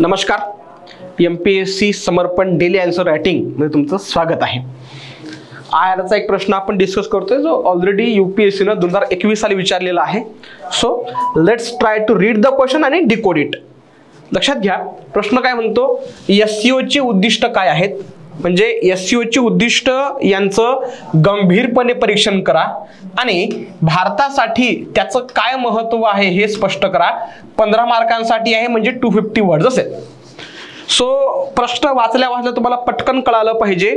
नमस्कार, MPSC समर्पण daily answer writing मध्ये तुमचं स्वागत आहे. आजचा एक प्रश्न आपण डिस्कस करतोय जो ऑलरेडी UPSC ने 2021 साली विचारलेला आहे. So let's try to read the question आणि डिकोड इट. लक्षात घ्या, प्रश्न काय म्हणतो, SEO ची उद्दिष्ट काय आहेत, म्हणजे SEO ची उद्दिष्ट यांचं गंभीरपणे परीक्षण करा आणि भारतासाठी त्याचं काय महत्त्व आहे हे स्पष्ट करा. 15 मार्कांसाठी आहे, म्हणजे 250 वर्ड्स असेल. सो प्रश्न वाचल्या तुम्हाला पटकन कळालं पाहिजे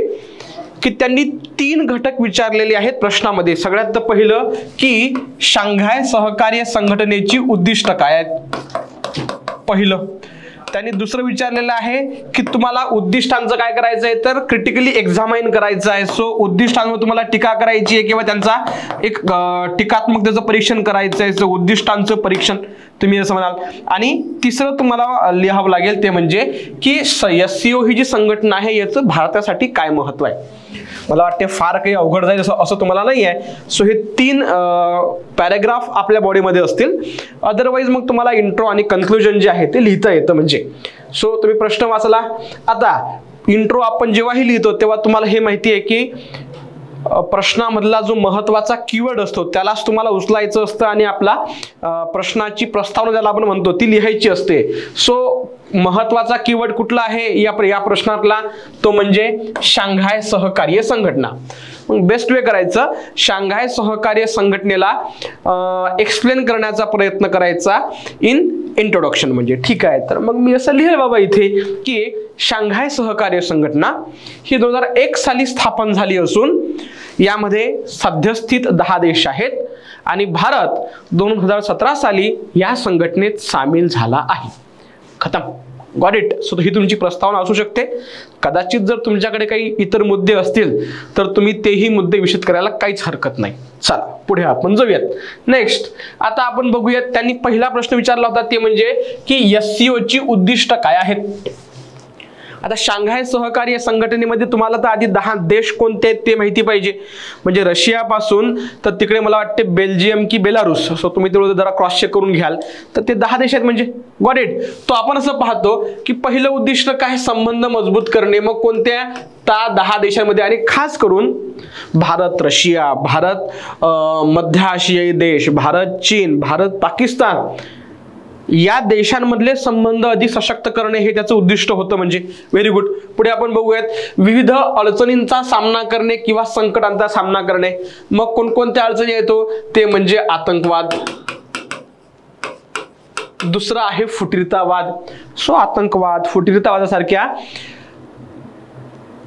की त्यांनी 3 घटक विचारलेले आहेत प्रश्नामध्ये. सगळ्यात पहिलं की शांघाय सहकार्य संघटनेची उद्दिष्ट काय आहेत, पहिलं. त्यांनी दुसरं विचारलेलं आहे की तुम्हाला उद्दिष्टांचं काय करायचं आहे, तर क्रिटिकली एक्झामाइन करायचं आहे. सो उद्दिष्टांवर तुम्हाला टीका करायची आहे किंवा त्यांचा एक टीकात्मकतेचं परीक्षण करायचं आहे. सो उद्दिष्टांचं परीक्षण तुम्ही असं म्हणाल. आणि तिसरं तुम्हाला लिहावं लागेल ते म्हणजे की SEO ही जी संघटना आहे याचं भारतासाठी काय महत्व आहे. मला वाटते फार काही अवघड जाईल असं तुम्हाला नाही आहे. सो हे 3 पॅराग्राफ आपल्या बॉडीमध्ये असतील. अदरवाईज मग तुम्हाला इंट्रो आणि कन्क्लुजन जे आहे ते लिहिता येतं म्हणजे. सो तुम्ही प्रश्न वाचला. आता इंट्रो आपण जेव्हाही लिहितो तेव्हा तुम्हाला हे माहिती आहे की प्रश्नामधला जो महत्वाचा कीवर्ड असतो त्यालाच तुम्हाला उचलायचं असतं आणि आपला प्रश्नाची प्रस्तावना ज्याला आपण म्हणतो ती लिहायची असते. सो महत्वाचा कीवर्ड कुठला आहे या प्रश्नातला, तो म्हणजे शांघाय सहकार्य संघटना. मग बेस्ट वे करायचं, शांघाय सहकार्य संघटनेला एक्सप्लेन करण्याचा प्रयत्न करायचा इन इंट्रोडक्शन. म्हणजे ठीक आहे, तर मग मी असं लिहिलं बाबा इथे की शांघाय सहकार्य संघटना ही 2001 साली स्थापन झाली असून यामध्ये सद्यस्थित 10 देश आहेत आणि भारत 2017 साली या संघटनेत सामील झाला आहे. खतम, गॉट इट. सो ही तुमची प्रस्तावना असू शकते. कदाचित जर तुमच्याकडे काही इतर मुद्दे असतील तर तुम्ही तेही मुद्दे विशद करायला काहीच हरकत नाही. चला पुढे आपण जाऊयात. नेक्स्ट आता आपण बघूयात, त्यांनी पहिला प्रश्न विचारला होता ते म्हणजे की SEO ची उद्दिष्ट काय आहेत. आता शांघाय सहकार्य संघटनेमध्ये तुम्हाला तर आधी 10 देश कोणते आहेत ते माहिती पाहिजे. म्हणजे रशियापासून तर तिकडे मला वाटते बेल्जियम की बेलारुस. सो तुम्ही तेवढं जरा क्रॉस चेक करून घ्याल तर ते 10 देश आहेत म्हणजे गॉट इट. तो आपण असं पाहतो की पहिलं उद्दिष्ट काय, संबंध मजबूत करणे. मग कोणत्या, त्या 10 देशांमध्ये आणि खास करून भारत रशिया, भारत मध्य आशियाई देश, भारत चीन, भारत पाकिस्तान या देशांमधले संबंध अधिक सशक्त करणे हे त्याचं उद्दिष्ट होतं. म्हणजे व्हेरी गुड. पुढे आपण बघूयात, विविध अडचणींचा सामना करणे किंवा संकटांचा सामना करणे. मग कोणकोणत्या अडचणी येतो ते म्हणजे आतंकवाद, दुसरा आहे फुटीरतावाद. सो आतंकवाद, फुटीरतावादासारख्या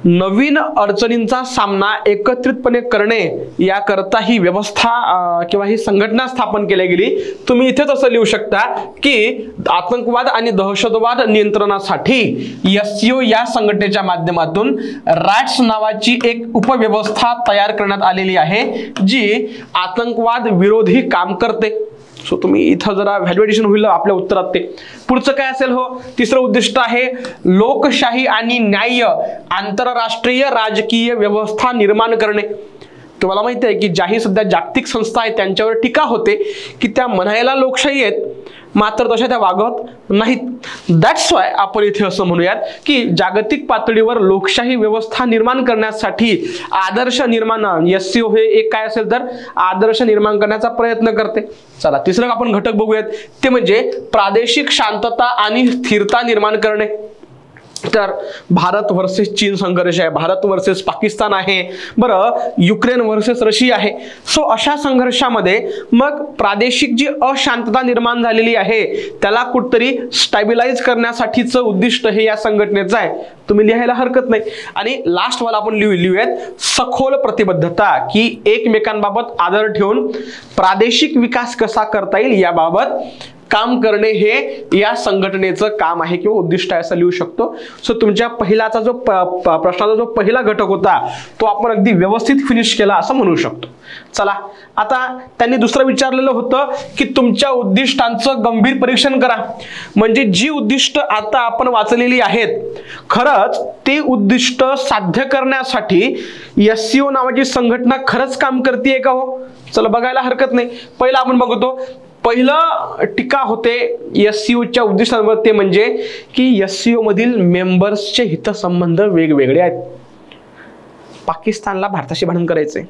नवीन अडचणींचा सामना एकत्रितपणे करणे याकरता ही व्यवस्था किंवा ही संघटना स्थापन केली गेली. तुम्ही इथेच असं लिहू शकता की आतंकवाद आणि दहशतवाद नियंत्रणासाठी SEO या संघटनेच्या माध्यमातून रॅट्स नावाची एक उपव्यवस्था तयार करण्यात आलेली आहे जी आतंकवाद विरोधी काम करते. सो तुम्ही इथं जरा व्हॅल्युएशन होईल आपल्या उत्तरात ते. पुढचं काय असेल, हो तिसरं उद्दिष्ट आहे लोकशाही आणि न्याय्य आंतरराष्ट्रीय राजकीय व्यवस्था निर्माण करणे. तुम्हाला माहिती आहे की ज्याही सध्या जागतिक संस्था आहेत त्यांच्यावर टीका होते की त्या म्हणायला लोकशाही आहेत मात्र तशा त्या वागत नाहीत. दॅट्स वाय आपण इथे असं म्हणूयात की जागतिक पातळीवर लोकशाही व्यवस्था निर्माण करण्यासाठी आदर्श निर्माण, SEO हे एक काय असेल तर आदर्श निर्माण करण्याचा प्रयत्न करते. चला तिसरं आपण घटक बघूयात ते म्हणजे प्रादेशिक शांतता आणि स्थिरता निर्माण करणे. तर भारत वर्सेस चीन संघर्ष आहे, भारत वर्सेस पाकिस्तान आहे, बरं युक्रेन वर्सेस रशिया आहे. सो अशा संघर्षामध्ये मग प्रादेशिक जी अशांतता निर्माण झालेली आहे त्याला कुठतरी स्टॅबिलाइज करण्यासाठीचं उद्दिष्ट हे या संघटनेचं आहे. तुम्ही लिहायला हरकत नाही. आणि लास्ट वाला आपण लिहूयात सखोल प्रतिबद्धता, की एकमेकांबाबत आदर ठेवून प्रादेशिक विकास कसा करता येईल याबाबत काम करणे हे या संघटनेचं काम आहे किंवा उद्दिष्ट आहे असं लिहू शकतो. सो तुमच्या पहिलाचा जो प्रश्नाचा जो पहिला घटक होता तो आपण अगदी व्यवस्थित फिनिश केला असं म्हणू शकतो. चला आता त्यांनी दुसरं विचारलेलं होतं की तुमच्या उद्दिष्टांचं गंभीर परीक्षण करा. म्हणजे जी उद्दिष्ट आता आपण वाचलेली आहेत खरंच ते उद्दिष्ट साध्य करण्यासाठी SEO नावाची संघटना खरंच काम करते का हो. चला बघायला हरकत नाही. पहिला आपण बघतो पहिलं टीका होते SCOच्या उद्दिष्टांवर, ते म्हणजे की SCO मधील मेंबर्सचे हितसंबंध वेगवेगळे आहेत. पाकिस्तानला भारताशी भांडण करायचंय,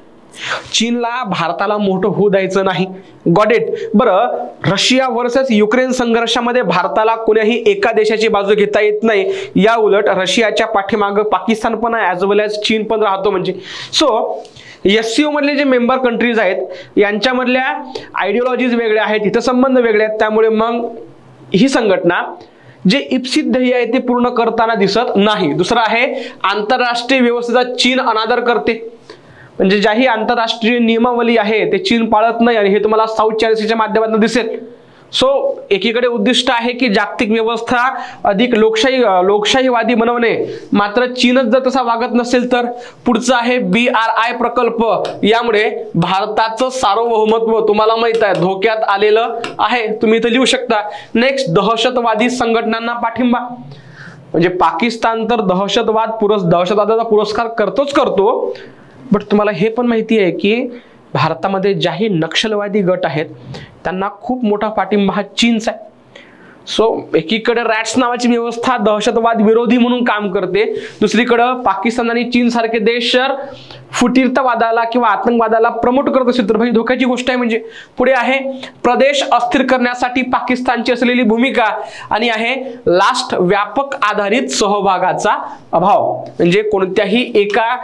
चीनला भारताला मोठं होऊ द्यायचं नाही. Got it. बरं, रशिया वर्सेस युक्रेन संघर्षामध्ये भारताला कोण्याही एका देशाची बाजू घेता येत नाही. या उलट रशियाच्या पाठीमागं पाकिस्तान पण आहे, ॲज वेल ॲज चीन पण राहतो. म्हणजे सो SCO मधले जे मेंबर कंट्रीज आहेत यांच्यामधल्या आयडिओलॉजीज वेगळ्या आहेत, हितसंबंध वेगळे आहेत. त्यामुळे मग ही संघटना जे इप्सित ध्येय आहे ते पूर्ण करताना दिसत नाही. दुसरं आहे, आंतरराष्ट्रीय व्यवस्थेचा चीन अनादर करते. म्हणजे ज्याही आंतरराष्ट्रीय नियमावली आहे ते चीन पाळत नाही, आणि हे तुम्हाला साऊथ चायना सीच्या माध्यमातून दिसेल. सो एकीकडे उद्दिष्ट आहे की जागतिक व्यवस्था अधिक लोकशाहीवादी बनवणे, मात्र चीनच जर तसा वागत नसेल तर. पुढचं आहे BRI प्रकल्प. यामुळे भारताचं सार्वभौमत्व तुम्हाला माहित आहे धोक्यात आलेलं आहे, तुम्ही इथं लिहू शकता. नेक्स्ट, दहशतवादी संघटनांना पाठिंबा. म्हणजे पाकिस्तान तर दहशतवादाचा पुरस्कार करतो, बट तुम्हाला हे पण माहिती आहे की भारतामध्ये ज्याही नक्षलवादी गट आहेत त्यांना खूप मोठा पाठिंबा हा चीनचा आहे. सो एकीकडे रॅट्स नावाची व्यवस्था दहशतवाद विरोधी म्हणून काम करते, दुसरीकडे पाकिस्तान आणि चीन सारखे देश फुटीरतावादाला किंवा आतंकवादाला प्रमोट करत असेल तर भाई धोक्याची गोष्ट आहे. म्हणजे पुढे आहे, प्रदेश अस्थिर करण्यासाठी पाकिस्तानची असलेली भूमिका, आणि आहे लास्ट, व्यापक आधारित सहभागाचा अभाव. म्हणजे कोणत्याही एका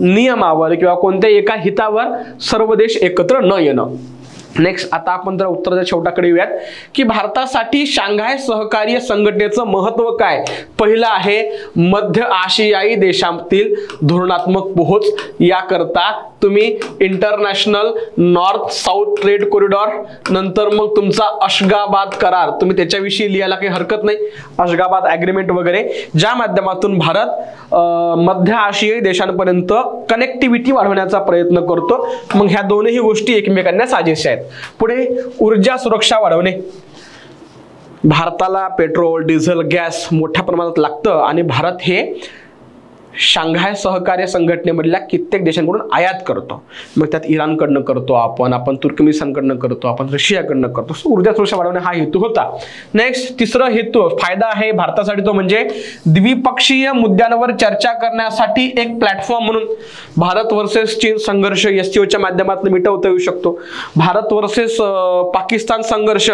नियमावर किंवा कोणत्याही एका हितावर सर्व देश एकत्र न येणं. नेक्स्ट, आता आपण जर उत्तराच्या शेवटाकडे येऊयात की भारतासाठी शांघाय सहकार्य संघटनेचं महत्व काय. पहिलं आहे, मध्य आशियाई देशांतील धोरणात्मक पोहोच. याकरता तुम्ही international north south trade corridor, नंतर मग तुमचा अशगाबाद करार, तुम्ही त्याच्याविषयी लिहायला काही हरकत नाही. अशगाबाद ॲग्रीमेंट वगैरे, ज्या माध्यमातून भारत मध्य आशियाई देशांपर्यंत कनेक्टिव्हिटी वाढवण्याचा प्रयत्न करतो. मग ह्या दोनही गोष्टी एकमेकांना साजेशा आहेत. पुढे, ऊर्जा सुरक्षा वाढवणे. भारताला पेट्रोल, डिझेल, गॅस मोठ्या प्रमाणात लागतं, आणि भारत हे शांघाय सहकार्य संघटनेमधल्या कित्येक देशांकडून आयात करतो. मग त्यात इराणकडनं करतो आपण तुर्कमेनिस्तानकडनं करतो, आपण रशियाकडनं करतो. ऊर्जा सुरक्षा वाढवणे हा हेतू होता. नेक्स्ट, तिसरं हेतू, फायदा आहे भारतासाठी, तो म्हणजे द्विपक्षीय मुद्द्यांवर चर्चा करण्यासाठी एक प्लॅटफॉर्म म्हणून भारत वर्सेस चीन संघर्ष SCOच्या माध्यमातून मिटवता येऊ शकतो. भारत वर्सेस पाकिस्तान संघर्ष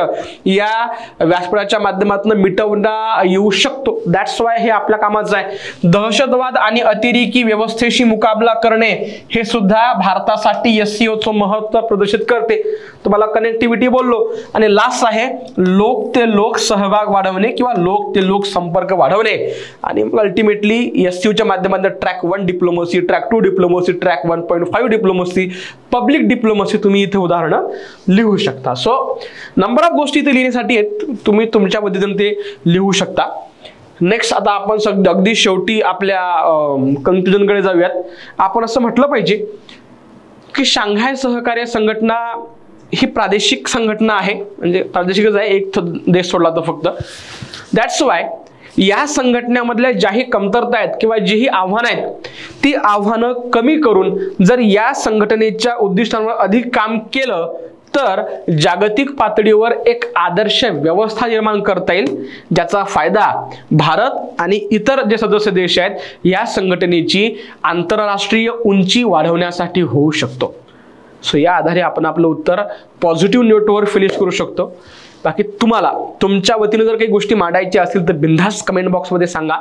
या व्यासपीठाच्या माध्यमातून मिटवता येऊ शकतो. दॅट्स वाय हे आपल्या कामाचं आहे. दहशतवाद आणि अतिरेकी व्यवस्थेशी मुकाबला करणे हे सुद्धा भारतासाठी SCOचं महत्त्व प्रदर्शित करते. तुम्हाला कनेक्टिव्हिटी बोललो. आणि लास्ट आहे, लोक ते लोक सहभाग वाढवणे किंवा लोक ते लोक संपर्क वाढवणे. आणि अल्टिमेटली SCOच्या माध्यमातून track 1 diplomacy, track 2 diplomacy, track 1.5 diplomacy, public diplomacy तुम्ही इथे उदाहरणं लिहू शकता. सो नंबर ऑफ गोष्टी इथे लिहिण्यासाठी आहेत, तुम्ही तुमच्या पद्धतीने ते लिहू शकता. नेक्स्ट, आता आपण अगदी शेवटी आपल्या कन्क्लुजनकडे जाऊयात. आपण असं म्हटलं पाहिजे की शांघाय सहकार्य संघटना ही प्रादेशिक संघटना आहे, म्हणजे प्रादेशिकच आहे, एक देश सोडला तर फक्त. दॅट्स वाय या संघटनेमधल्या ज्याही कमतरता आहेत किंवा जीही आव्हानं आहेत ती आव्हानं कमी करून जर या संघटनेच्या उद्दिष्टांवर अधिक काम केलं तर जागतिक पातळीवर एक आदर्श व्यवस्था निर्माण करता येईल, ज्याचा फायदा भारत आणि इतर जे सदस्य देश आहेत या संघटनेची आंतरराष्ट्रीय उंची वाढवण्यासाठी होऊ शकतो. सो या आधारे आपण आपलं उत्तर पॉझिटिव्ह नोटवर फिनिश करू शकतो. बाकी तुम्हाला तुमच्या वतीने जर काही गोष्टी मांडायच्या असतील तर बिनधास्त कमेंट बॉक्समध्ये सांगा.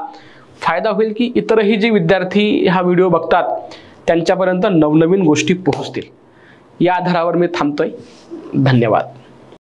फायदा होईल की इतरही जे विद्यार्थी हा व्हिडिओ बघतात त्यांच्यापर्यंत नवनवीन गोष्टी पोहोचतील. या आधारावर मी थांबतोय. धन्यवाद.